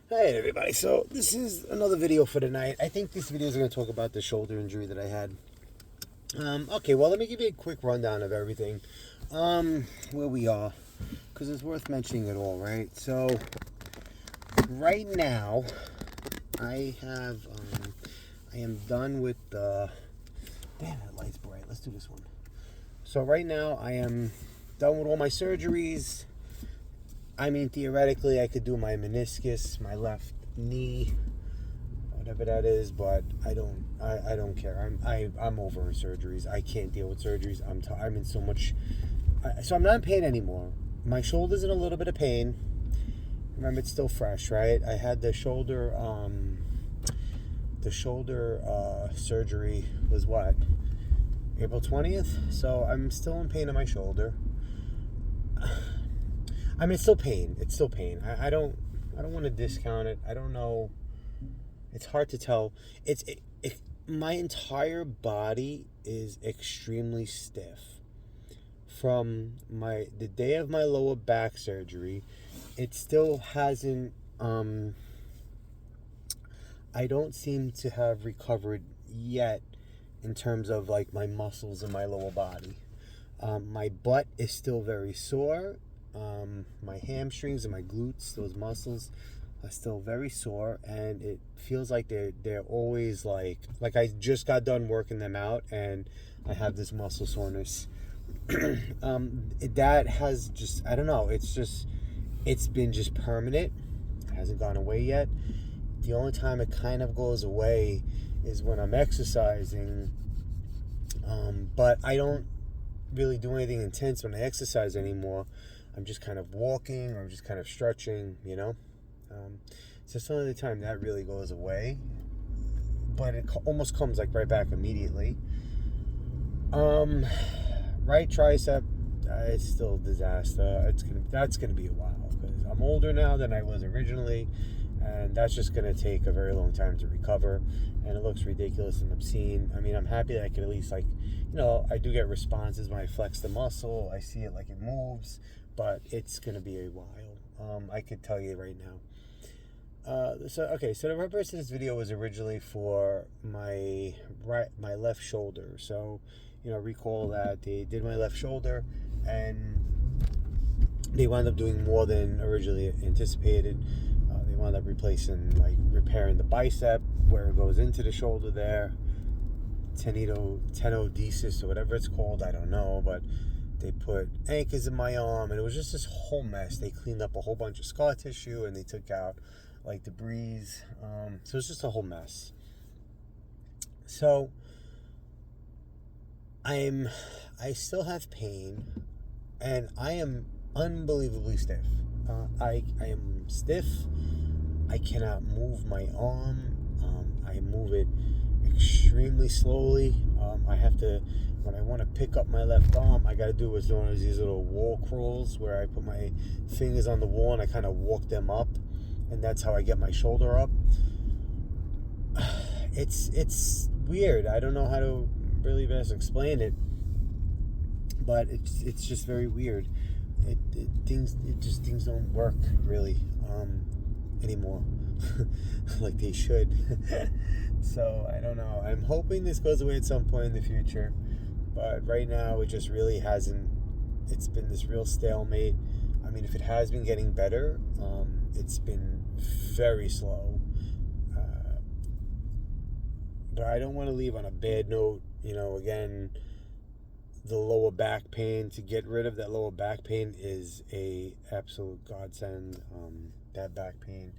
Hey everybody, so this is another video for tonight. I think this video is going to talk about the shoulder injury that I had. Okay, well, let me give you a quick rundown of everything, where we are, because it's worth mentioning it all, right? So, right now, I am done with the, damn, that light's bright, let's do this one. So right now, I am done with all my surgeries. I mean, theoretically, I could do my meniscus, my left knee, whatever that is, but I don't care. I'm over surgeries. I can't deal with surgeries. I'm in so much. So I'm not in pain anymore. My shoulder's in a little bit of pain. Remember, it's still fresh, right? I had the shoulder surgery was what? April 20th. So I'm still in pain in my shoulder. I mean, it's still pain. It's still pain. I don't want to discount it. I don't know. It's hard to tell. My entire body is extremely stiff. From the day of my lower back surgery, it still hasn't. I don't seem to have recovered yet in terms of like my muscles in my lower body. My butt is still very sore. My hamstrings and my glutes, those muscles, are still very sore, and it feels like they're always like I just got done working them out, and I have this muscle soreness. That has just, I don't know. It's been just permanent. It hasn't gone away yet. The only time it kind of goes away is when I'm exercising. But I don't really do anything intense when I exercise anymore. I'm just kind of walking, or I'm just kind of stretching, you know. So some of the time that really goes away, but it almost comes like right back immediately. Right tricep, it's still a disaster. That's gonna be a while, because I'm older now than I was originally, and that's just gonna take a very long time to recover, and it looks ridiculous and obscene. I mean, I'm happy that I can at least, like, you know, I do get responses when I flex the muscle. I see it like it moves, but it's gonna be a while. I could tell you right now. So the purpose of this video was originally for my left shoulder. So, you know, recall that they did my left shoulder, and they wound up doing more than originally anticipated. They wound up repairing the bicep where it goes into the shoulder there, tenodesis or whatever it's called, I don't know, but they put anchors in my arm, and it was just this whole mess. They cleaned up a whole bunch of scar tissue, and they took out like debris. So it's just a whole mess. So I still have pain, and I am unbelievably stiff. I am stiff. I cannot move my arm. I move it extremely slowly. I have to, when I want to pick up my left arm, I got to do what's known as these little wall crawls, where I put my fingers on the wall and I kind of walk them up, and that's how I get my shoulder up. It's weird. I don't know how to really best explain it, but it's just very weird. Things don't work really anymore like they should. So I don't know. I'm hoping this goes away at some point in the future, but right now it just really hasn't. It's been this real stalemate. I mean, if it has been getting better, it's been very slow. But I don't want to leave on a bad note. You know, again, the lower back pain, to get rid of that lower back pain is a absolute godsend. That back pain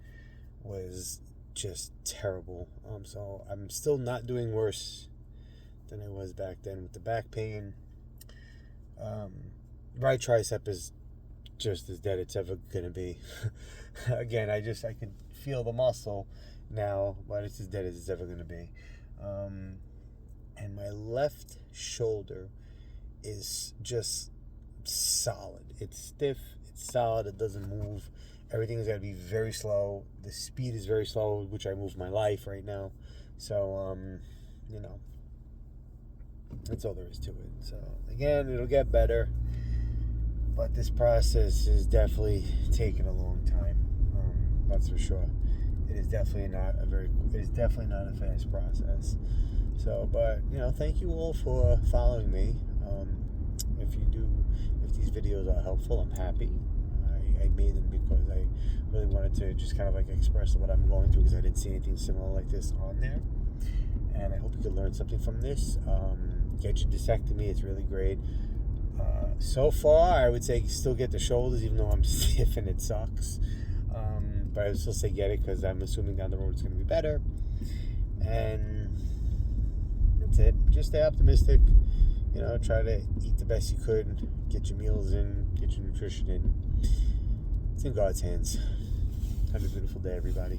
was just terrible. So I'm still not doing worse than I was back then with the back pain. Right tricep is just as dead it's ever gonna be. Again, I could feel the muscle now, but it's as dead as it's ever gonna be. And my left shoulder is just solid. It's stiff, it's solid, it doesn't move. Everything's got to be very slow. The speed is very slow, which I move my life right now. So, you know, that's all there is to it. So, again, it'll get better, but this process is definitely taking a long time. That's for sure. It is definitely not a fast process. So, but thank you all for following me. If these videos are helpful, I'm happy. I made them because I really wanted to just kind of like express what I'm going through, because I didn't see anything similar like this on there. And I hope you could learn something from this. Get your discectomy. It's really great. So far, I would say still get the shoulders, even though I'm stiff and it sucks. But I would still say get it, because I'm assuming down the road it's going to be better. And that's it. Just stay optimistic. Try to eat the best you could. Get your meals in. Get your nutrition in. It's in God's hands. Have a beautiful day, everybody.